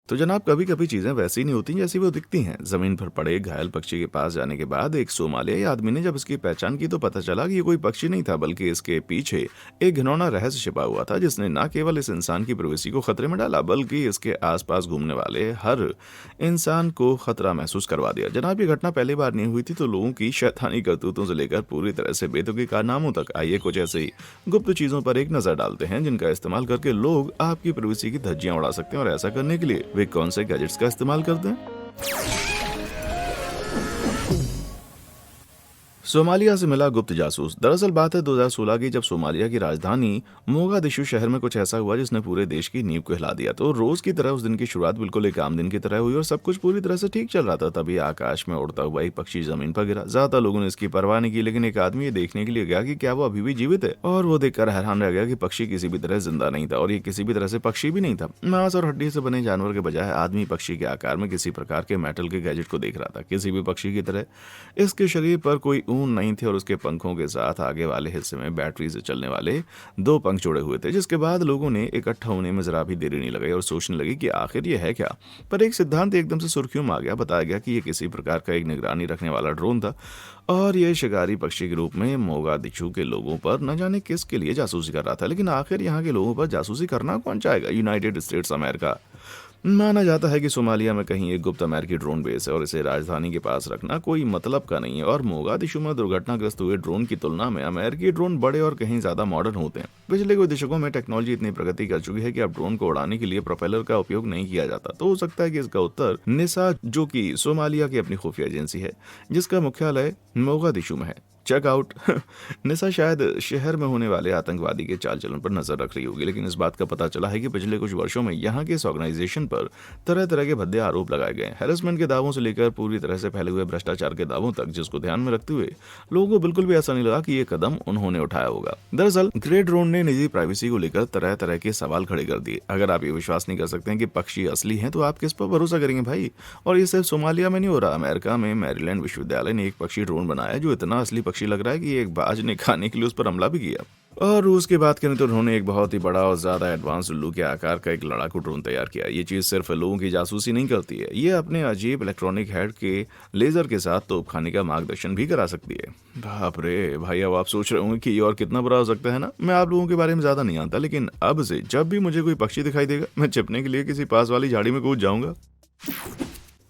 तो जनाब, कभी कभी चीजें वैसी नहीं होती जैसी वो दिखती हैं। जमीन पर पड़े घायल पक्षी के पास जाने के बाद एक सोमालियाई आदमी ने जब इसकी पहचान की तो पता चला कि ये कोई पक्षी नहीं था, बल्कि इसके पीछे एक घिनौना रहस्य छिपा हुआ था, जिसने न केवल इस इंसान की प्राइवेसी को खतरे में डाला, बल्कि इसके आसपास घूमने वाले हर इंसान को खतरा महसूस करवा दिया। जनाब, ये घटना पहली बार नहीं हुई थी तो लोगों की शैतानी करतूतों से लेकर पूरी तरह से बेतुके कारनामों तक, आइए कुछ ऐसे ही गुप्त चीजों पर एक नजर डालते हैं जिनका इस्तेमाल करके लोग आपकी प्राइवेसी की धज्जियां उड़ा सकते हैं। और ऐसा करने के लिए वे कौन से गैजेट्स का इस्तेमाल करते हैं? सोमालिया से मिला गुप्त जासूस। दरअसल बात है 2016 की, जब सोमालिया की राजधानी मोगादिशु शहर में कुछ ऐसा हुआ जिसने पूरे देश की नींव को हिला दिया। तो रोज की तरह उस दिन की शुरुआत बिल्कुल एक आम दिन की तरह हुई और सब कुछ पूरी तरह से ठीक चल रहा था। तभी आकाश में उड़ता हुआ एक पक्षी जमीन पर गिरा। ज्यादा लोगों ने इसकी परवाह नहीं की, लेकिन एक आदमी ये देखने के लिए गया कि क्या वो अभी भी जीवित है, और वो देखकर हैरान रह गया कि पक्षी किसी भी तरह जिंदा नहीं था, और ये किसी भी तरह से पक्षी भी नहीं था। मांस और हड्डी से बने जानवर के बजाय आदमी पक्षी के आकार में किसी प्रकार के मेटल के गैजेट को देख रहा था। किसी भी पक्षी की तरह इसके शरीर पर कोई ऊन नहीं थे और उसके पंखों के साथ आगे वाले हिस्से में बैटरी से चलने वाले दो पंख जुड़े हुए थे। जिसके बाद लोगों ने इकट्ठा होने में जरा भी देरी नहीं लगाई और सोचने लगी कि आखिर ये है क्या। पर एक सिद्धांत एकदम से सुर्खियों में आ गया। बताया गया कि ये किसी प्रकार का एक निगरानी रखने वाला ड्रोन था, और ये शिकारी पक्षी के रूप में मोगादिशु के लोगों पर न जाने किसके लिए जासूसी कर रहा था। लेकिन आखिर यहाँ के लोगों पर जासूसी करना कौन चाहेगा? United states America. माना जाता है कि सोमालिया में कहीं एक गुप्त अमेरिकी ड्रोन बेस है और इसे राजधानी के पास रखना कोई मतलब का नहीं है। और मोगादिशु में दुर्घटनाग्रस्त हुए ड्रोन की तुलना में अमेरिकी ड्रोन बड़े और कहीं ज्यादा मॉडर्न होते हैं। पिछले कुछ दशकों में टेक्नोलॉजी इतनी प्रगति कर चुकी है कि अब ड्रोन को उड़ाने के लिए प्रोपेलर का उपयोग नहीं किया जाता। तो हो सकता है कि इसका उत्तर निसा, जो कि सोमालिया की अपनी खुफिया एजेंसी है जिसका मुख्यालय मोगादिशु में है। चेकआउट। निसा शायद शहर में होने वाले आतंकवादी के चाल चलन पर नजर रख रही होगी, लेकिन इस बात का पता चला है कि पिछले कुछ वर्षों में यहाँ के इस ऑर्गेनाइजेशन पर तरह तरह के भद्दे आरोप लगाए गए। हैरेसमेंट के दावों से लेकर पूरी तरह से फैले हुए भ्रष्टाचार के दावों तक, जिसको ध्यान में रखते हुए लोगों को बिल्कुल भी ऐसा नहीं लगा कि ये कदम उन्होंने उठाया होगा। दरअसल ग्रे ड्रोन ने निजी प्राइवेसी को लेकर तरह तरह के सवाल खड़े कर दिए। अगर आप ये विश्वास नहीं कर सकते हैं कि पक्षी असली हैं, तो आप किस पर भरोसा करेंगे भाई? और ये सिर्फ सोमालिया में नहीं हो रहा। अमेरिका में मैरीलैंड विश्वविद्यालय ने एक पक्षी ड्रोन बनाया जो इतना असली पक्षी लग रहा है कि एक बाज ने खाने के लिए उस पर हमला भी किया। और रूस की बात करें तो उन्होंने एक बहुत ही बड़ा और ज्यादा एडवांस उल्लू के आकार का एक लड़ाकू ड्रोन तैयार किया। ये चीज सिर्फ लोगों की जासूसी नहीं करती है, ये अपने अजीब इलेक्ट्रॉनिक हेड के लेजर के साथ तोपखाने का मार्गदर्शन भी करा सकती है। बाप रे भाई, अब आप सोच रहे होंगे कि ये और कितना बुरा हो सकता है ना। मैं आप लोगों के बारे में ज्यादा नहीं जानता, लेकिन अब से जब भी मुझे कोई पक्षी दिखाई देगा, मैं छिपने के लिए किसी पास वाली झाड़ी में कूद जाऊंगा।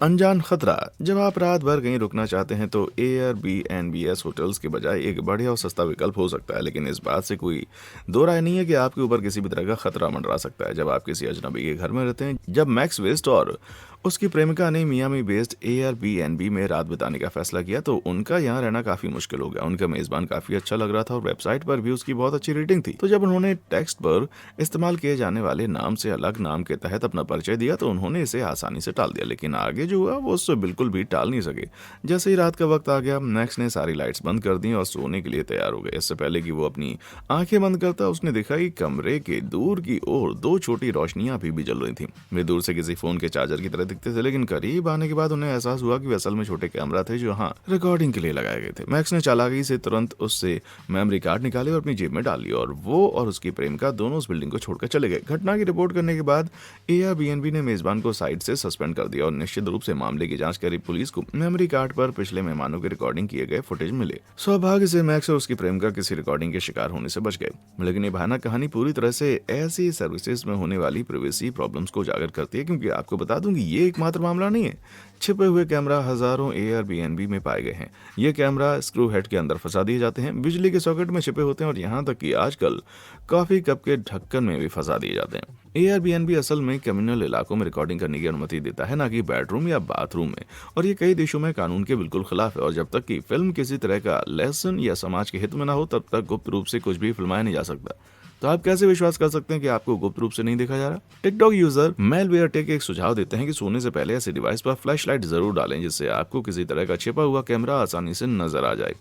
अनजान खतरा। जब आप रात भर कहीं रुकना चाहते हैं तो एयरबीएनबीएस होटल्स के बजाय एक बढ़िया और सस्ता विकल्प हो सकता है, लेकिन इस बात से कोई दो राय नहीं है कि आपके ऊपर किसी भी तरह का खतरा मंडरा सकता है जब आप किसी अजनबी के घर में रहते हैं। जब मैक्स वेस्ट और उसकी प्रेमिका ने मियामी बेस्ड एयरबीएनबी में रात बिताने का फैसला किया तो उनका यहाँ रहना काफी मुश्किल हो गया। उनका मेजबान काफी अच्छा लग रहा था और वेबसाइट पर भी उसकी बहुत अच्छी रेटिंग थी। तो जब उन्होंने टेक्स्ट पर इस्तेमाल किए जाने वाले नाम से अलग नाम के तहत अपना परिचय दिया तो उन्होंने इसे आसानी से टाल दिया, लेकिन आगे जो हुआ वो उससे बिल्कुल भी टाल नहीं सके। जैसे ही रात का वक्त आ गया, मैक्स ने सारी लाइट्स बंद कर दी और सोने के लिए तैयार हो गए। इससे पहले कि वो अपनी आंखें बंद करता, उसने देखा कि कमरे के दूर की ओर दो छोटी रोशनियां अभी भी जल रही थी। वे दूर से किसी फोन के चार्जर की तरह दिखते थे, लेकिन करीब आने के बाद उन्हें एहसास हुआ कि वे असल में छोटे कैमरा थे जो रिकॉर्डिंग के लिए लगाए गए थे। मैक्स ने चालाकी से तुरंत उससे मेमोरी कार्ड निकाले और अपनी जेब में डाल लिया और वो और उसकी प्रेमिका दोनों उस बिल्डिंग को छोड़कर चले गए। घटना की रिपोर्ट करने के बाद एयरबीएनबी ने मेजबान को साइट से सस्पेंड कर दिया और निश्चित रूप से मामले की जांच करी पुलिस को मेमोरी कार्ड पर पिछले मेहमानों की रिकॉर्डिंग किए गए फुटेज मिले। सौभाग्य से मैक्स और उसकी प्रेमिका किसी रिकॉर्डिंग के शिकार होने से बच गए, लेकिन ये भयानक कहानी पूरी तरह से ऐसी सर्विसेज में होने वाली प्राइवेसी प्रॉब्लम्स को उजागर करती है, क्योंकि आपको बता दूं कि ये एकमात्र मामला नहीं है। छिपे हुए कैमरा हजारों एयरबीएनबी में पाए गए हैं। ये कैमरा स्क्रू हेड के अंदर फंसा दिए जाते हैं, बिजली के सॉकेट में छिपे होते हैं और यहाँ तक कि आजकल कॉफी कप के ढक्कन में भी फंसा दिए जाते हैं। एयरबीएनबी असल में कम्युनल इलाकों में रिकॉर्डिंग करने की अनुमति देता है, ना कि बेडरूम या बाथरूम में, और ये कई देशों में कानून के बिल्कुल खिलाफ है। और जब तक कि फिल्म किसी तरह का लेसन या समाज के हित में ना हो, तब तक गुप्त रूप से कुछ भी फिल्माया नहीं जा सकता। तो आप कैसे विश्वास कर सकते हैं कि आपको गुप्त रूप से नहीं देखा जा रहा? टिकटॉक यूजर मेलवेयर टेक एक सुझाव देते हैं कि सोने से पहले ऐसे डिवाइस पर फ्लैश लाइट जरूर डालें, जिससे आपको किसी तरह का छिपा हुआ कैमरा आसानी से नजर आ जाए।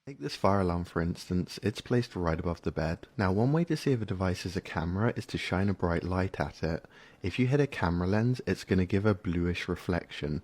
Take this fire alarm for instance, it's placed right above the bed. Now one way to see if a device is a camera is to shine a bright light at it. If you hit a camera lens, it's going to give a bluish reflection.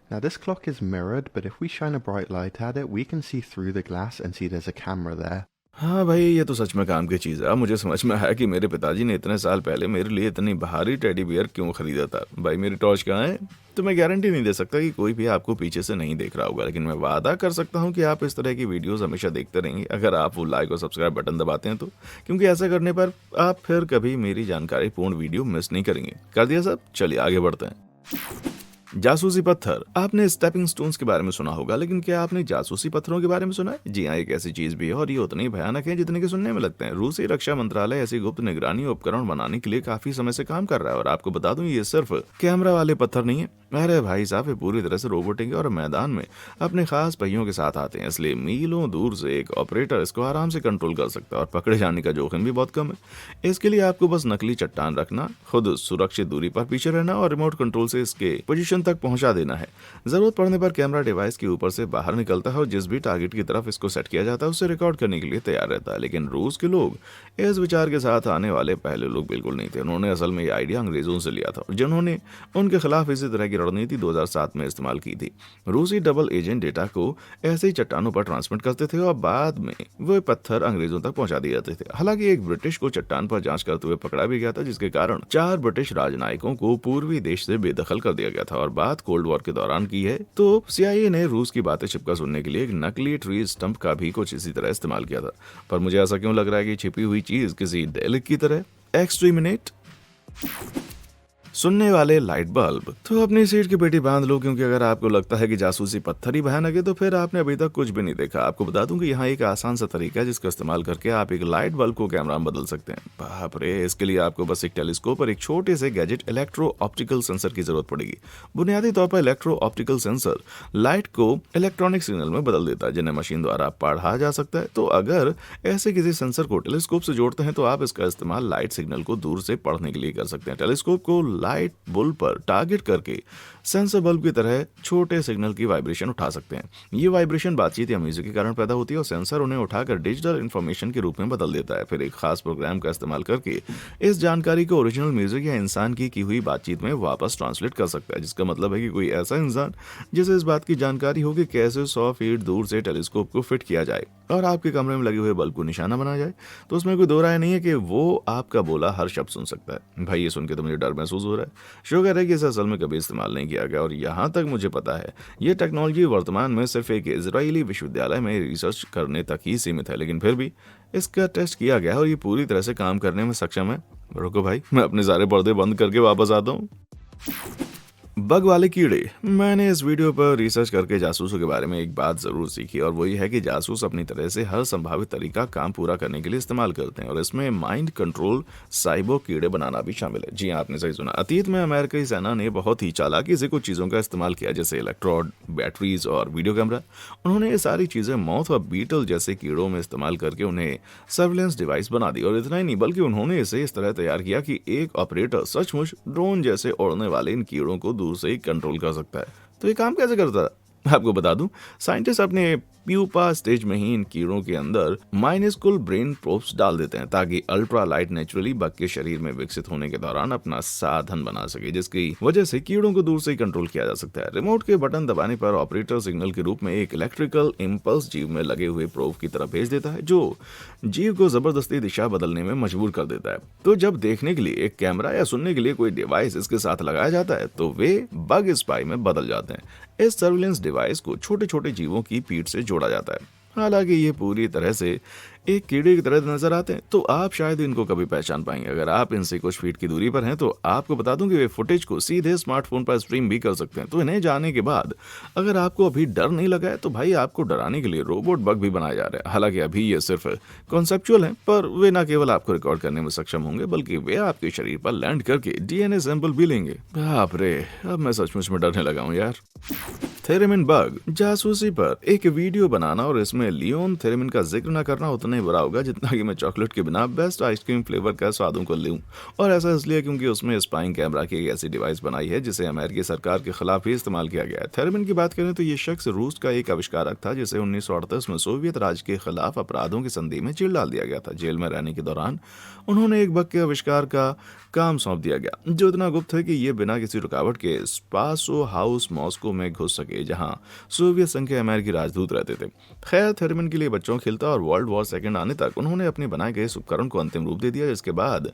Now this clock is mirrored, but if we shine a bright light at it, we can see through the glass and see there's a camera there. हाँ भाई, ये तो सच में काम की चीज़ है। अब मुझे समझ में आया कि मेरे पिताजी ने इतने साल पहले मेरे लिए इतनी भारी टेडी बियर क्यों खरीदा था। भाई मेरी टॉर्च कहाँ है? तो मैं गारंटी नहीं दे सकता कि कोई भी आपको पीछे से नहीं देख रहा होगा, लेकिन मैं वादा कर सकता हूँ कि आप इस तरह की वीडियोस हमेशा देखते रहेंगे अगर आप वो लाइक और सब्सक्राइब बटन दबाते हैं तो। क्योंकि ऐसा करने पर आप फिर कभी मेरी जानकारी पूर्ण वीडियो मिस नहीं करेंगे। कर दिया सब? चलिए आगे बढ़ते हैं। जासूसी पत्थर। आपने स्टेपिंग स्टोन्स के बारे में सुना होगा, लेकिन क्या आपने जासूसी पत्थरों के बारे में सुना है? जी हाँ, एक ऐसी चीज भी है और ये उतनी भयानक है जितने के सुनने में लगते हैं। रूसी रक्षा मंत्रालय ऐसी गुप्त निगरानी उपकरण बनाने के लिए काफी समय से काम कर रहा है और आपको बता दूं ये सिर्फ कैमरा वाले पत्थर नहीं है। अरे भाई साहब, ये पूरी तरह से रोबोटिक है और मैदान में अपने खास पहियों के साथ आते हैं, इसलिए मीलों दूर से एक ऑपरेटर इसको आराम से कंट्रोल कर सकता है और पकड़े जाने का जोखिम भी बहुत कम है। इसके लिए आपको बस नकली चट्टान रखना, खुद सुरक्षित दूरी पर पीछे रहना और रिमोट कंट्रोल से इसके पोजीशन तक पहुंचा देना है। जरूरत पड़ने पर कैमरा डिवाइस के ऊपर से बाहर निकलता है और जिस भी टारगेट की तरफ इसको सेट किया जाता है उसे रिकॉर्ड करने के लिए तैयार रहता है। लेकिन रूस के लोग इस विचार के साथ आने वाले पहले लोग बिल्कुल नहीं थे। उन्होंने असल में ये आइडिया अंग्रेजों से लिया था, जिन्होंने उनके खिलाफ इसी तरह की रणनीति 2007 में इस्तेमाल की थी। रूसी डबल एजेंट डेटा को ऐसे ही चट्टानों पर ट्रांसमिट करते थे और बाद में वो पत्थर अंग्रेजों तक पहुंचा दिए जाते थे। हालांकि एक ब्रिटिश को चट्टान पर जांच करते हुए पकड़ा भी गया था, जिसके कारण 4 ब्रिटिश राजनयिकों को पूर्वी देश से बेदखल कर दिया गया था। और बात कोल्ड वॉर के दौरान की है तो सीआईए ने रूस की बातें छिपकर सुनने के लिए एक नकली ट्री स्टंप का भी कुछ इसी तरह इस्तेमाल किया था। पर मुझे ऐसा क्यों लग रहा है कि छिपी हुई चीज किसी डेलिक की तरह एक्सट्रीमिनेट सुनने वाले लाइट बल्ब। तो अपनी सीट की पेटी बांध लो, क्योंकि अगर आपको लगता है कि जासूसी पत्थर ही भयानक है तो फिर आपने अभी तक कुछ भी नहीं देखा। आपको बता दूं कि यहाँ एक आसान सा तरीका है जिसका इस्तेमाल करके आप एक लाइट बल्ब को कैमरा में बदल सकते हैं। बाप रे, इसके लिए आपको बस एक टेलीस्कोप और एक छोटे से गैजेट इलेक्ट्रो ऑप्टिकल सेंसर की जरूरत पड़ेगी। बुनियादी तौर पर इलेक्ट्रो ऑप्टिकल सेंसर लाइट को इलेक्ट्रॉनिक सिग्नल में बदल देता है, जिन्हें मशीन द्वारा पढ़ा जा सकता है। तो अगर ऐसे किसी सेंसर को टेलीस्कोप से जोड़ते हैं तो आप इसका इस्तेमाल लाइट सिग्नल को दूर से पढ़ने के लिए कर सकते हैं। टेलीस्कोप को लाइट बुल्ब पर टारगेट करके सेंसर बल्ब की तरह छोटे सिग्नल की वाइब्रेशन उठा सकते हैं। ये वाइब्रेशन बातचीत या म्यूजिक के कारण पैदा होती है और सेंसर उन्हें उठाकर डिजिटल इंफॉर्मेशन के रूप में बदल देता है। फिर एक खास प्रोग्राम का इस्तेमाल करके इस जानकारी को ओरिजिनल म्यूजिक या इंसान की हुई बातचीत में वापस ट्रांसलेट कर सकता है, जिसका मतलब है कि कोई ऐसा इंसान जिसे इस बात की जानकारी हो कि कैसे 100 फीट दूर से टेलीस्कोप को फिट किया जाए और आपके कमरे में लगे हुए बल्ब को निशाना बनाया जाए, तो उसमें कोई दो राय नहीं है कि वो आपका बोला हर शब्द सुन सकता है। भाई ये सुन के तो मुझे डर महसूस हो रहा है। शुगर है कि इसे असल में कभी इस्तेमाल नहीं किया गया और यहाँ तक मुझे पता है ये टेक्नोलॉजी वर्तमान में सिर्फ एक इजरायली विश्वविद्यालय में रिसर्च करने तक ही सीमित है, लेकिन फिर भी इसका टेस्ट किया गया और ये पूरी तरह से काम करने में सक्षम है। रुको भाई, मैं अपने सारे पर्दे बंद करके वापस आता हूँ। बग वाले कीड़े। मैंने इस वीडियो पर रिसर्च करके जासूसों के बारे में एक बात जरूर सीखी और वो ये है कि जासूस अपनी तरह से हर संभावित तरीका काम पूरा करने के लिए इस्तेमाल करते हैं और इसमें माइंड कंट्रोल साइबो कीड़े बनाना भी शामिल है। जी हाँ, आपने सही सुना। अतीत में अमेरिकी सेना ने बहुत ही चालाकी से कुछ चीजों का इस्तेमाल किया, जैसे इलेक्ट्रोड, बैटरीज और वीडियो कैमरा। उन्होंने ये सारी चीजें मौत और बीटल जैसे कीड़ों में इस्तेमाल करके उन्हें सर्विलेंस डिवाइस बना दी और इतना ही नहीं बल्कि उन्होंने इसे इस तरह तैयार किया कि एक ऑपरेटर सचमुच ड्रोन जैसे उड़ने वाले इन कीड़ों को दूर से ही कंट्रोल कर सकता है। तो ये काम कैसे करता है आपको बता दूं, साइंटिस्ट अपने प्यूपा स्टेज में ही इन कीड़ों के अंदर माइन्यूस्कुल ब्रेन प्रोब्स डाल देते हैं ताकि अल्ट्रा लाइट नेचुरली बग के शरीर में विकसित होने के दौरान अपना साधन बना सके, जिसकी वजह से कीड़ों को दूर से ही कंट्रोल किया जा सकता है। रिमोट के बटन दबाने पर ऑपरेटर सिग्नल के रूप में एक इलेक्ट्रिकल इंपल्स जीव में लगे हुए प्रोब की तरफ भेज देता है, जो जीव को जबरदस्ती दिशा बदलने में मजबूर कर देता है। तो जब देखने के लिए एक कैमरा या सुनने के लिए कोई डिवाइस इसके साथ लगाया जाता है तो वे बग स्पाई में बदल जाते हैं। इस सर्विलेंस डिवाइस को छोटे छोटे जीवों की पीठ से जोड़ा जाता है। हालांकि ये पूरी तरह से एक कीड़े की तरह नजर आते हैं, तो आप शायद इनको कभी पहचान पाएंगे अगर आप इनसे कुछ फीट की दूरी पर हैं। तो आपको बता दूं कि वे फुटेज को सीधे स्मार्टफोन पर स्ट्रीम भी कर सकते हैं। तो इन्हें जाने के बाद अगर आपको अभी डर नहीं लगा है तो भाई आपको डराने के लिए रोबोट बग भी बनाए जा रहे हैं। हालांकि अभी ये सिर्फ कॉन्सेप्चुअल है, पर वे न केवल आपको रिकॉर्ड करने में सक्षम होंगे बल्कि वे आपके शरीर पर लैंड करके डीएनए सैंपल भी लेंगे। बाप रे, अब मैं सचमुच में डरने लगा हूँ यार। Theremin bug. जासूसी पर एक वीडियो बनाना और इसमें लियोन थेरेमिन का जिक्र न करना उतना ही बुरा होगा जितना कि मैं चॉकलेट के बिना बेस्ट आइसक्रीम फ्लेवर का स्वादों को लूं। और ऐसा इसलिए क्योंकि उसमें स्पाइंग कैमरा की एक ऐसी डिवाइस बनाई है जिसे अमेरिकी सरकार के खिलाफ ही इस्तेमाल किया गया है। थेरेमिन की बात करें तो ये शख्स रूस का एक आविष्कारक था जिसे 1938 में सोवियत राज के खिलाफ अपराधों की संधि में जेल डाल दिया गया था। जेल में रहने के दौरान उन्होंने एक बग के आविष्कार का काम सौंप दिया गया जो इतना गुप्त है कि ये बिना किसी रुकावट के स्पासो हाउस मॉस्को में घुस सके। गए जहां सोवियत संघ के अमेरिकी राजदूत रहते थे। खैर, थेरेमिन के लिए बच्चों खिलता और वर्ल्ड वॉर सेकंड आने तक उन्होंने अपने बनाए गए इस उपकरण को अंतिम रूप दे दिया, जिसके बाद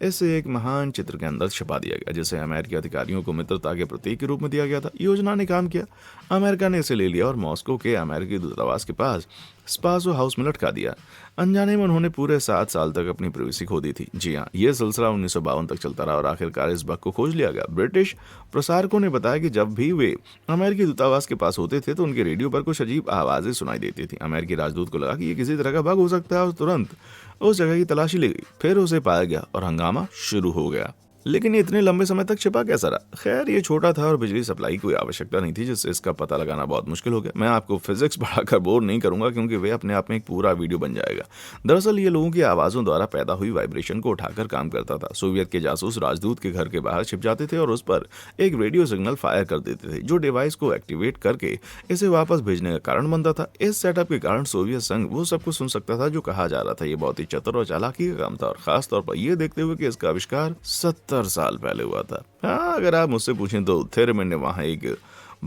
इसे एक महान चित्र के अंदर छुपा दिया गया, जिसे अमेरिकी अधिकारियों को मित्रता के प्रतीक के रूप में दिया गया था। योजना ने काम किया। अमेरिका ने इसे ले लिया और मॉस्को के अमेरिकी दूतावास के पास स्पासो हाउस में लटका दिया। अनजाने में उन्होंने पूरे 7 साल तक अपनी प्राइवेसी खो दी थी। जी हाँ, यह सिलसिला 1952 तक चलता रहा और आखिरकार इस बग को खोज लिया गया। ब्रिटिश प्रसारकों ने बताया कि जब भी वे अमेरिकी दूतावास के पास होते थे तो उनके रेडियो पर कुछ अजीब आवाजें सुनाई देती थी। अमेरिकी राजदूत को लगा कि ये किसी तरह का बग हो सकता है और तुरंत उस जगह की तलाशी ली गई। फिर उसे पाया गया और हंगामा शुरू हो गया। लेकिन ये इतने लंबे समय तक छिपा कैसा रहा? खैर, ये छोटा था और बिजली सप्लाई की कोई आवश्यकता नहीं थी, जिससे इसका पता लगाना बहुत मुश्किल हो गया। मैं आपको फिजिक्स पढ़ाकर बोर नहीं करूंगा क्योंकि वे अपने आप में एक पूरा वीडियो बन जाएगा। दरअसल ये लोगों की आवाजों द्वारा पैदा हुई वाइब्रेशन को उठाकर काम करता था। सोवियत के जासूस राजदूत के घर के बाहर छिप जाते थे और उस पर एक रेडियो सिग्नल फायर कर देते थे, जो डिवाइस को एक्टिवेट करके इसे वापस भेजने का कारण बनता था। इस सेटअप के कारण सोवियत संघ वो सब कुछ सुन सकता था जो कहा जा रहा था। ये बहुत ही चतुर और चालाकी का काम था, और खास तौर पर यह देखते हुए कि इसका आविष्कार 70 साल पहले हुआ था। हाँ, अगर आप मुझसे पूछें तो थेरेमिन ने वहां एक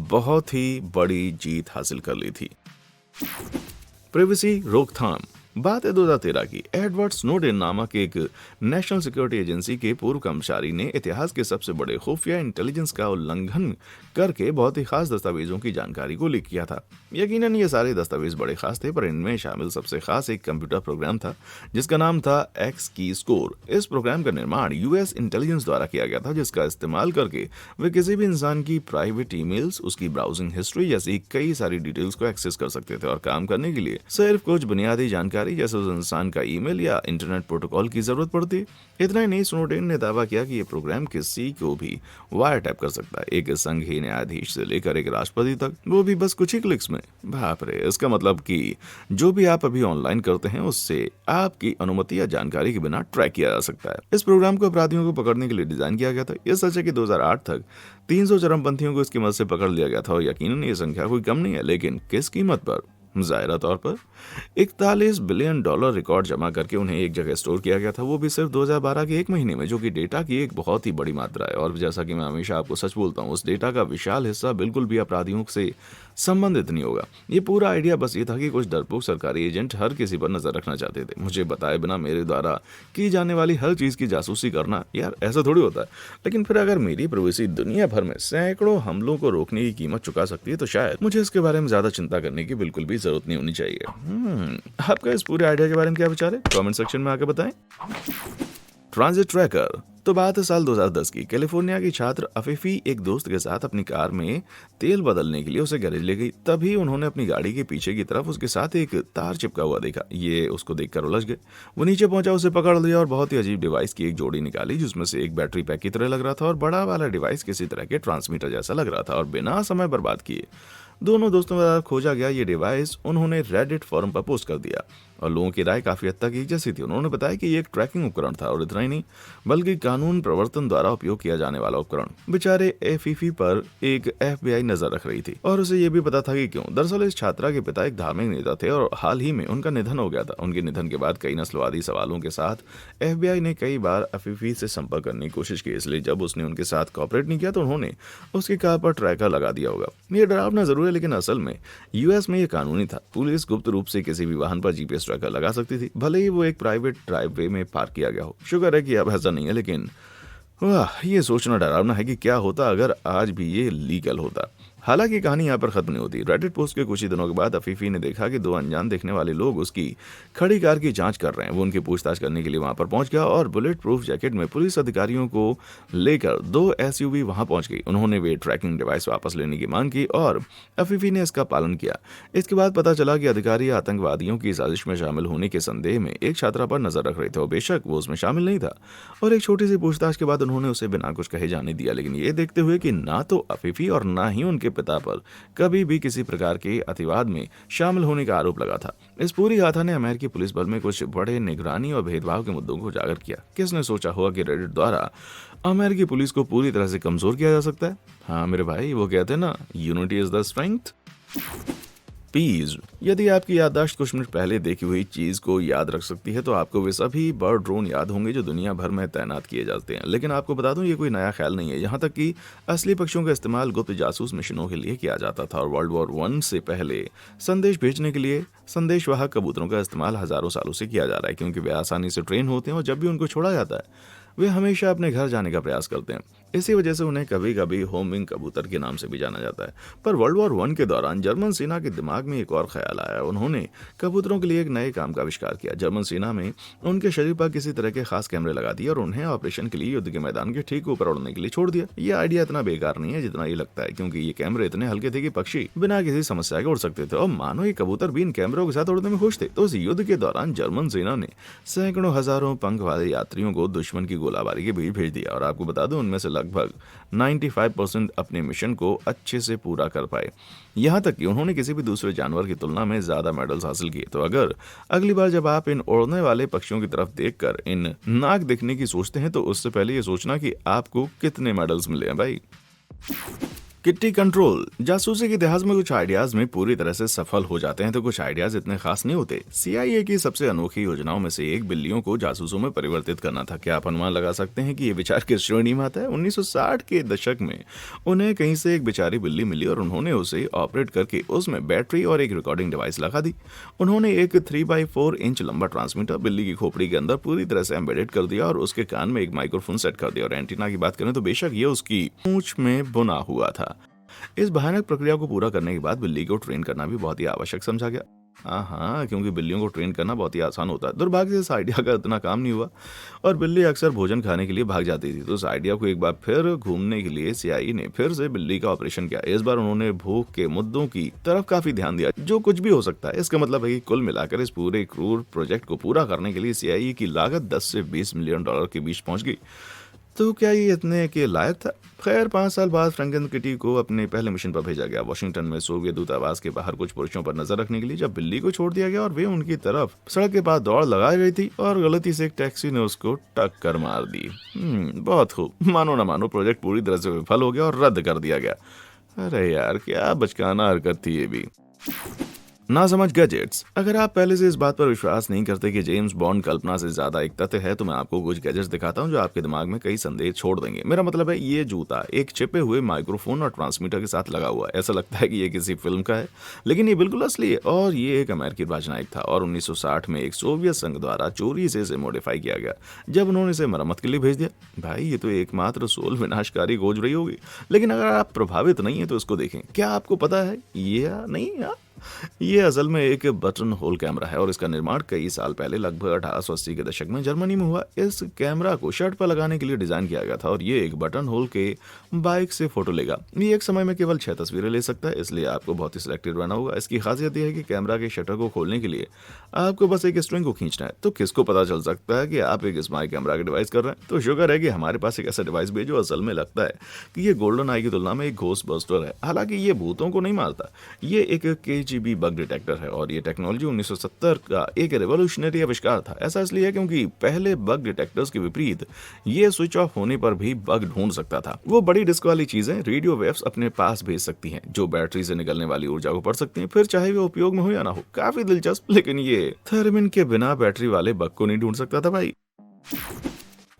बहुत ही बड़ी जीत हासिल कर ली थी। प्राइवेसी रोकथाम। बात है 2013 की। एडवर्ड स्नोडेन नामक एक नेशनल सिक्योरिटी एजेंसी के पूर्व कर्मचारी ने इतिहास के सबसे बड़े खुफिया इंटेलिजेंस का उल्लंघन करके बहुत ही खास दस्तावेजों की जानकारी को लीक किया था। यकीनन ये सारे दस्तावेज बड़े खास थे, पर इनमें शामिल सबसे खास एक कंप्यूटर प्रोग्राम था जिसका नाम था एक्स की स्कोर। इस प्रोग्राम का निर्माण यूएस इंटेलिजेंस द्वारा किया गया था, जिसका इस्तेमाल करके वे किसी भी इंसान की प्राइवेट ईमेल्स, उसकी ब्राउजिंग हिस्ट्री जैसी कई सारी डिटेल्स को एक्सेस कर सकते थे। और काम करने के लिए सिर्फ कुछ बुनियादी जानकारी जैसे उस इंसान का ईमेल या इंटरनेट प्रोटोकॉल की जरूरत पड़ती। इतना ही नहीं, स्नोडेन ने दावा किया कि यह प्रोग्राम किसी को भी वायर टैप कर सकता है, एक संघीय न्यायाधीश से लेकर एक राष्ट्रपति तक, वो भी बस कुछ ही क्लिक्स में। बाप रे! इसका मतलब कि जो भी आप अभी ऑनलाइन करते हैं उससे आपकी अनुमति या जानकारी के बिना ट्रैक किया जा सकता है। इस प्रोग्राम को अपराधियों को पकड़ने के लिए डिजाइन किया गया था। यह सच है कि 2008 तक 300 चरमपंथियों को इसकी मदद से पकड़ लिया गया था, और यकीनन ये संख्या कोई कम नहीं है। लेकिन किस कीमत पर? जाहिरा तौर पर 41 बिलियन डॉलर रिकॉर्ड जमा करके उन्हें एक जगह स्टोर किया गया था, वो भी सिर्फ 2012 के एक महीने में, जो कि डेटा की एक बहुत ही बड़ी मात्रा है। और जैसा कि मैं हमेशा आपको सच बोलता हूँ, उस डेटा का विशाल हिस्सा बिल्कुल भी अपराधियों से संबंधित नहीं होगा। ये पूरा आइडिया बस ये था कि कुछ डरपोक सरकारी एजेंट हर किसी पर नजर रखना चाहते थे। मुझे बताए बिना मेरे द्वारा की जाने वाली हर चीज की जासूसी करना, यार ऐसा थोड़ी होता है। लेकिन फिर अगर मेरी प्राइवेसी दुनिया भर में सैकड़ों हमलों को रोकने की कीमत चुका सकती है, तो शायद मुझे इसके बारे में ज्यादा चिंता करने की बिल्कुल भी जरूरत नहीं होनी चाहिए। आपका इस पूरे आइडिया के बारे में क्या विचार है? कमेंट सेक्शन में आकर बताएं। Transit tracker. तो बात है साल 2010 की। कैलिफोर्निया की छात्र अफीफी एक दोस्त के साथ अपनी कार में तेल बदलने के लिए उसे गैरेज ले गई। तभी उन्होंने अपनी गाड़ी के पीछे की तरफ उसके साथ एक तार चिपका हुआ देखा। ये उसको देखकर उलझ गए। वो नीचे पहुंचा, उसे पकड़ लिया और बहुत ही अजीब डिवाइस की एक जोड़ी निकाली, जिसमें से एक बैटरी पैक की तरह लग रहा था और बड़ा वाला डिवाइस किसी तरह के ट्रांसमीटर जैसा लग रहा था। और बिना समय बर्बाद किए दोनों दोस्तों द्वारा खोजा गया ये डिवाइस उन्होंने रेडिट फोरम पर पोस्ट कर दिया, और लोगों की राय काफी हद तक एक जैसी थी। उन्होंने बताया कि ये एक ट्रैकिंग उपकरण था, और इतना ही नहीं बल्कि कानून प्रवर्तन द्वारा उपयोग किया जाने वाला उपकरण। बेचारे एफीफी पर एक एफबीआई नजर रख रही थी, और उसे ये भी पता था कि क्यों। दरअसल इस छात्रा के पिता एक धार्मिक नेता थे और हाल ही में उनका निधन हो गया था। उनके निधन के बाद कई नस्लवादी सवालों के साथ एफबीआई ने कई बार अफीफी से संपर्क करने की कोशिश की, इसलिए जब उसने उनके साथ कॉपरेट नहीं किया तो उन्होंने उसकी कार पर ट्रैकर लगा दिया होगा। ये डरावना जरूर है, लेकिन असल में यूएस में ये कानूनी था। पुलिस गुप्त रूप से किसी भी वाहन पर जीपीएस ट्रैकर लगा सकती थी, भले ही वो एक प्राइवेट ड्राइववे में पार्क किया गया हो। शुक्र है कि अब ऐसा नहीं है, लेकिन वाह, ये सोचना डरावना है कि क्या होता अगर आज भी ये लीगल होता। हालांकि कहानी यहाँ पर खत्म नहीं होती। रेडिट पोस्ट के कुछ ही दिनों के बाद अफीफी ने देखा कि 2 अनजान दिखने वाले लोग उसकी खड़ी कार की जांच कर रहे हैं। वो उनकी पूछताछ करने के लिए वहां पर पहुंच गया और बुलेट प्रूफ जैकेट में पुलिस अधिकारियों को लेकर 2 एसयूवी वहां पहुंच गई। उन्होंने वे ट्रैकिंग डिवाइस वापस लेने की मांग की और अफीफी ने इसका पालन किया। इसके बाद पता चला कि अधिकारी आतंकवादियों की साजिश में शामिल होने के संदेह में एक छात्रा पर नजर रख रहे थे, और बेशक वो उसमें शामिल नहीं था। और एक छोटी सी पूछताछ के बाद उन्होंने उसे बिना कुछ कहे जाने दिया। लेकिन ये देखते हुए कि ना तो अफीफी और ना ही उनके पिता पर कभी भी किसी प्रकार के अतिवाद में शामिल होने का आरोप लगा था। इस पूरी गाथा ने अमेरिकी पुलिस बल में कुछ बड़े निगरानी और भेदभाव के मुद्दों को उजागर किया। किसने सोचा होगा कि रेडिट द्वारा अमेरिकी पुलिस को पूरी तरह से कमजोर किया जा सकता है? हाँ मेरे भाई, वो कहते हैं ना, यूनिटी इज द स्ट्रेंथ। पीज। यदि आपकी याददाश्त कुछ मिनट पहले देखी हुई चीज को याद रख सकती है तो आपको वे सभी बर्ड ड्रोन याद होंगे जो दुनिया भर में तैनात किए जाते हैं। लेकिन आपको बता दूं, ये कोई नया ख्याल नहीं है। यहाँ तक कि असली पक्षियों का इस्तेमाल गुप्त जासूस मिशनों के लिए किया जाता था, और वर्ल्ड वॉर वन से पहले संदेश भेजने के लिए संदेशवाहक कबूतरों का इस्तेमाल हजारों सालों से किया जा रहा है, क्योंकि वे आसानी से ट्रेन होते हैं और जब भी उनको छोड़ा जाता है वे हमेशा अपने घर जाने का प्रयास करते हैं। इसी वजह से उन्हें कभी कभी होमिंग कबूतर के नाम से भी जाना जाता है। पर वर्ल्ड वॉर वन के दौरान जर्मन सेना के दिमाग में एक और ख्याल आया। उन्होंने कबूतरों के लिए एक नए काम का आविष्कार किया। जर्मन सेना में उनके शरीर पर किसी तरह के खास कैमरे लगा दिए और उन्हें ऑपरेशन के लिए युद्ध के मैदान के ठीक ऊपर उड़ने के लिए छोड़ दिया। ये आइडिया इतना बेकार नहीं है जितना ये लगता है, क्योंकि ये कैमरे इतने हल्के थे कि पक्षी बिना किसी समस्या के उड़ सकते थे, और मानो ये कबूतर भी इन कैमरों के साथ उड़ने में खुश थे। तो इस युद्ध के दौरान जर्मन सेना ने सैकड़ों हजारों पंख वाले यात्रियों को दुश्मन की गोलाबारी के बीच भेज दिया, और आपको बता दूं उनमें से लगभग 95% अपने मिशन को अच्छे से पूरा कर पाए। यहाँ तक कि उन्होंने किसी भी दूसरे जानवर की तुलना में ज्यादा मेडल्स हासिल किए। तो अगर अगली बार जब आप इन उड़ने वाले पक्षियों की तरफ देखकर इन नाक देखने की सोचते हैं तो उससे पहले ये सोचना कि आपको कितने मेडल्स मिले हैं भाई। Kitty control. जासूसी के इतिहास में कुछ आइडियाज में पूरी तरह से सफल हो जाते हैं तो कुछ आइडियाज इतने खास नहीं होते। CIA की सबसे अनोखी योजनाओं में से एक बिल्लियों को जासूसों में परिवर्तित करना था। क्या आप अनुमान लगा सकते हैं कि ये विचार किस श्रेणी में आता है? 1960 के दशक में उन्हें कहीं से एक बेचारी बिल्ली मिली और उन्होंने उसे ऑपरेट करके उसमें बैटरी और एक रिकॉर्डिंग डिवाइस लगा दी। उन्होंने एक 3x4 इंच लंबा ट्रांसमीटर बिल्ली की खोपड़ी के अंदर पूरी तरह से एम्बेडेड कर दिया और उसके कान में एक माइक्रोफोन सेट कर दिया। और एंटीना की बात करें तो बेशक ये उसकी पूंछ में बुना हुआ था। इस भयानक प्रक्रिया को पूरा करने के बाद बिल्ली को ट्रेन करना भी बहुत ही आवश्यक समझा गया। हाँ, क्योंकि बिल्लियों को ट्रेन करना बहुत ही आसान होता है। दुर्भाग्य से इस आइडिया का इतना काम नहीं हुआ और बिल्ली अक्सर भोजन खाने के लिए भाग जाती थी। तो इस आइडिया को एक बार फिर घूमने के लिए CIA ने फिर से बिल्ली का ऑपरेशन किया। इस बार उन्होंने भूख के मुद्दों की तरफ काफी ध्यान दिया, जो कुछ भी हो सकता है। इसका मतलब है कि कुल मिलाकर इस पूरे क्रूर प्रोजेक्ट को पूरा करने के लिए CIA की लागत 10 से 20 मिलियन डॉलर के बीच पहुंच गई। तो क्या ये इतने के लायक था? खैर, 5 साल बाद फ्रैंकन किटी को अपने पहले मिशन पर भेजा गया। वॉशिंगटन में सोवियत दूतावास के बाहर कुछ पुरुषों पर नजर रखने के लिए जब बिल्ली को छोड़ दिया गया और वे उनकी तरफ सड़क के पास दौड़ लगा रही थी और गलती से एक टैक्सी ने उसको टक्कर मार दी। बहुत खूब। मानो ना मानो, प्रोजेक्ट पूरी तरह से विफल हो गया और रद्द कर दिया गया। अरे यार, क्या बचकाना हरकत थी ये भी। ना समझ गैजेट्स। अगर आप पहले से इस बात पर विश्वास नहीं करते कि जेम्स बॉन्ड कल्पना से ज्यादा एक तथ्य है तो मैं आपको कुछ गैजेट्स दिखाता हूं जो आपके दिमाग में कई संदेह छोड़ देंगे। मेरा मतलब है, ये जूता एक छिपे हुए माइक्रोफोन और ट्रांसमीटर के साथ लगा हुआ है। ऐसा लगता है कि ये किसी फिल्म का है, लेकिन ये बिल्कुल असली है और ये एक अमेरिकी राजनयिक था और 1960 में एक सोवियत संघ द्वारा चोरी से इसे मॉडिफाई किया गया जब उन्होंने इसे मरम्मत के लिए भेज दिया। भाई, ये तो एकमात्र सोल विनाशकारी खोज रही होगी, लेकिन अगर आप प्रभावित नहीं है तो इसको देखें। क्या आपको पता है ये या नहीं यार, ये असल में एक बटन होल कैमरा है और इसका निर्माण कई साल पहले लगभग 1880 के दशक में जर्मनी में हुआ। इस कैमरा को शर्ट पर लगाने के लिए डिजाइन किया गया था और ये एक बटन होल के बाइक से फोटो लेगा। ये एक समय में केवल 6 तस्वीरें ले सकता है, इसलिए आपको बहुत ही सिलेक्टिव रहना होगा। इसकी खासियत यह है कि कैमरा के शटर को खोलने के लिए आपको बस एक स्ट्रिंग को खींचना है। तो किसको पता चल सकता है कि आप एक स्मार्ट कैमरा का डिवाइस कर रहे हैं? तो शुक्र है कि हमारे पास एक ऐसा डिवाइस भी है जो असल में लगता है कि ये गोल्डन आई की तुलना में एक घोस्ट बस्टर है। हालांकि ये भूतों को नहीं मारता, ये एक KGB बग डिटेक्टर है और ये टेक्नोलॉजी 1970 का एक रेवोल्यूशनरी आविष्कार था। ऐसा इसलिए है क्योंकि पहले बग डिटेक्टर्स के विपरीत ये स्विच ऑफ होने पर भी बग ढूंढ सकता था। वो बड़ी डिस्क वाली चीजें रेडियो वेव्स अपने पास भेज सकती हैं जो बैटरी से निकलने वाली ऊर्जा को पढ़ सकती हैं, फिर चाहे वो उपयोग में हो या ना हो। काफी दिलचस्प, लेकिन ये थर्मिन के बिना बैटरी वाले बग को नहीं ढूंढ सकता था भाई।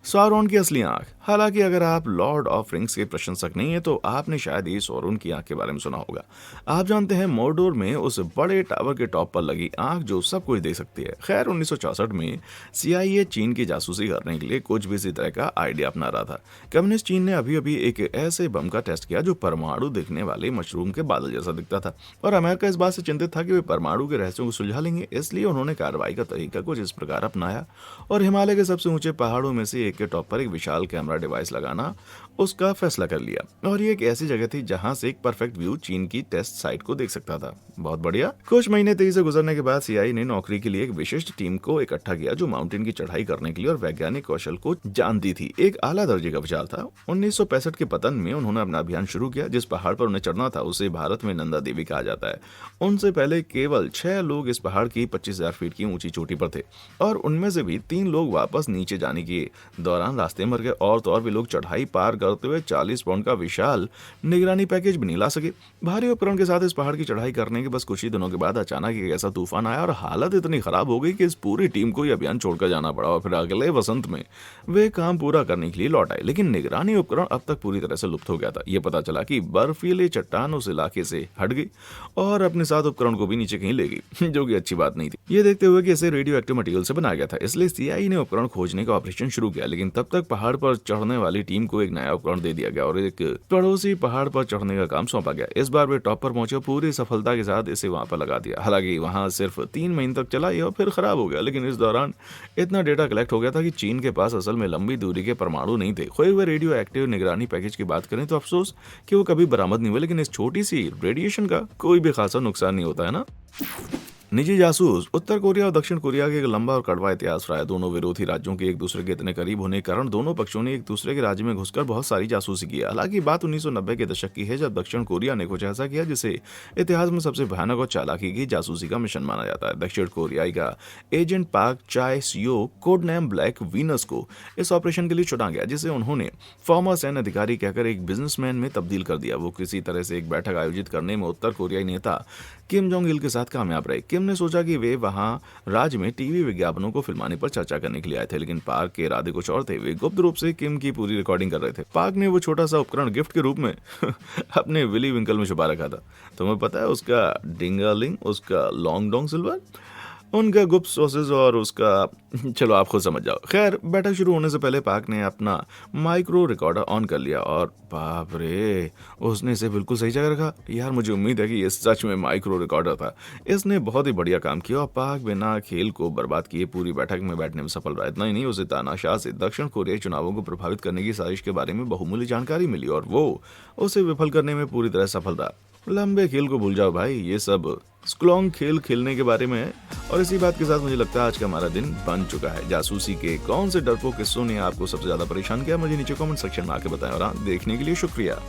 सौरोन की असली आंख। हालांकि अगर आप लॉर्ड ऑफ रिंग्स के प्रशंसक नहीं है तो आपने शायद ये सौरोन की आंख के बारे में सुना होगा। आप जानते हैं मोर्डोर में उस बड़े टावर के टॉप पर लगी आंख जो सब कुछ देख सकती है। खैर, 1964 में CIA चीन की जासूसी करने के लिए कुछ भी इसी तरह का आइडिया अपना रहा था। कम्युनिस्ट चीन ने अभी अभी एक ऐसे बम का टेस्ट किया जो परमाणु दिखने वाले मशरूम के बादल जैसा दिखता था और अमेरिका इस बात से चिंतित था कि वे परमाणु के रहस्यों को सुलझा लेंगे। इसलिए उन्होंने कार्रवाई का तरीका कुछ इस प्रकार अपनाया और हिमालय के सबसे ऊंचे पहाड़ों में से एक के टॉप पर एक विशाल कैमरा डिवाइस लगाना उसका फैसला कर लिया। और ये एक ऐसी जगह थी जहां से एक परफेक्ट व्यू चीन की टेस्ट साइट को देख सकता था। बहुत बढ़िया। कुछ महीने तेजी से गुजरने के बाद CIA ने नौकरी के लिए एक विशिष्ट टीम को इकट्ठा किया जो माउंटेन की चढ़ाई करने के लिए और वैज्ञानिक कौशल को जानती थी। एक आला दर्जे का विचार था। 1965 के पतन में उन्होंने अपना अभियान शुरू किया। जिस पहाड़ पर उन्हें चढ़ना था उसे भारत में नंदा देवी कहा जाता है। उनसे पहले केवल 6 लोग इस पहाड़ की 25,000 फीट की ऊंची चोटी पर थे और उनमें से भी 3 लोग वापस नीचे जाने की दौरान रास्ते मर गए और तो और भी लोग चढ़ाई पार करते हुए 40 पाउंड का विशाल निगरानी पैकेज भी नहीं ला सके। भारी उपकरण के साथ इस पहाड़ की चढ़ाई करने के बस कुछ ही दिनों के बाद अचानक एक ऐसा तूफान आया और हालत इतनी खराब हो गई कि इस पूरी टीम को ये अभियान छोड़कर जाना पड़ा और फिर अगले वसंत में वे काम पूरा करने के लिए लौट आए। लेकिन निगरानी उपकरण अब तक पूरी तरह से लुप्त हो गया था। ये पता चला कि बर्फीले चट्टान उस इलाके से हट गई और अपने साथ उपकरण को भी नीचे कहीं ले गई, जो कि अच्छी बात नहीं थी। ये देखते हुए कि इसे रेडियो एक्टिव मटेरियल से बनाया गया था, इसलिए सीआईए ने उपकरण खोजने का ऑपरेशन शुरू किया। लेकिन तब तक पहाड़ पर चढ़ने वाली टीम को एक नया उपकरण दे दिया गया और एक पड़ोसी पहाड़ पर चढ़ने का काम सौंपा गया। इस बार वे टॉप पर पहुंचे, पूरी सफलता के साथ इसे वहां पर लगा दिया। हालांकि वहां सिर्फ 3 महीने तक चला और फिर खराब हो गया। लेकिन इस दौरान इतना डेटा कलेक्ट हो गया था कि चीन के पास असल में लंबी दूरी के परमाणु नहीं थे। खोए हुए रेडियो एक्टिव निगरानी पैकेज की बात करें तो अफसोस कि वो कभी बरामद नहीं हुए, लेकिन इस छोटी सी रेडिएशन का कोई भी खासा नुकसान नहीं होता है ना। निजी जासूस। उत्तर कोरिया और दक्षिण कोरिया के एक लंबा और कड़वा इतिहास रहा है। दोनों विरोधी राज्यों के एक दूसरे के इतने करीब होने के कारण दोनों पक्षों ने एक दूसरे के राज्य में घुसकर बहुत सारी जासूसी की। हालांकि बात 1990 के दशक की है, जब दक्षिण कोरिया ने कुछ ऐसा किया जिसे इतिहास में सबसे भयानक और चालाकी की जासूसी का मिशन माना जाता है। दक्षिण कोरियाई का एजेंट पाक चाय सियो कोड नेम ब्लैक वीनस को इस ऑपरेशन के लिए चुना गया, जिसे उन्होंने फॉर्मर सैन्य अधिकारी कहकर एक बिजनेसमैन में तब्दील कर दिया। वो किसी तरह से एक बैठक आयोजित करने में उत्तर कोरियाई नेता किम जोंग इल के साथ कामयाब रहे। किम ने सोचा कि वे वहां राज्य में टीवी विज्ञापनों को फिल्माने पर चर्चा करने के लिए आए थे, लेकिन पाक के इरादे कुछ और थे। वे गुप्त रूप से किम की पूरी रिकॉर्डिंग कर रहे थे। पाक ने वो छोटा सा उपकरण गिफ्ट के रूप में अपने विली विंकल में छुपा रखा था। तुम्हें पता है उसका डिंगालिंग, उसका लॉन्ग डोंग सिल्वर, उनका गुप्त सोसेस और उसका चलो आप खुद समझ जाओ। खैर, बैठक शुरू होने से पहले पाक ने अपना माइक्रो रिकॉर्डर ऑन कर लिया और बाप रे, उसने इसे बिल्कुल सही जगह रखा। यार मुझे उम्मीद है कि ये सच में माइक्रो रिकॉर्डर था। इसने बहुत ही बढ़िया काम किया और पाक बिना खेल को बर्बाद किए पूरी बैठक में बैठने में सफल रहा। इतना ही नहीं, उसे तानाशाह से दक्षिण कोरियाई चुनावों को प्रभावित करने की साजिश के बारे में बहुमूल्य जानकारी मिली और वो उसे विफल करने में पूरी तरह सफल रहा। लंबे खेल को भूल जाओ भाई, ये सब स्क्लॉन्ग खेल खेलने के बारे में है। और इसी बात के साथ मुझे लगता है आज का हमारा दिन बन चुका है। जासूसी के कौन से डरपोक किस्सों ने आपको सबसे ज्यादा परेशान किया, मुझे नीचे कमेंट सेक्शन में आके बताएं। और देखने के लिए शुक्रिया।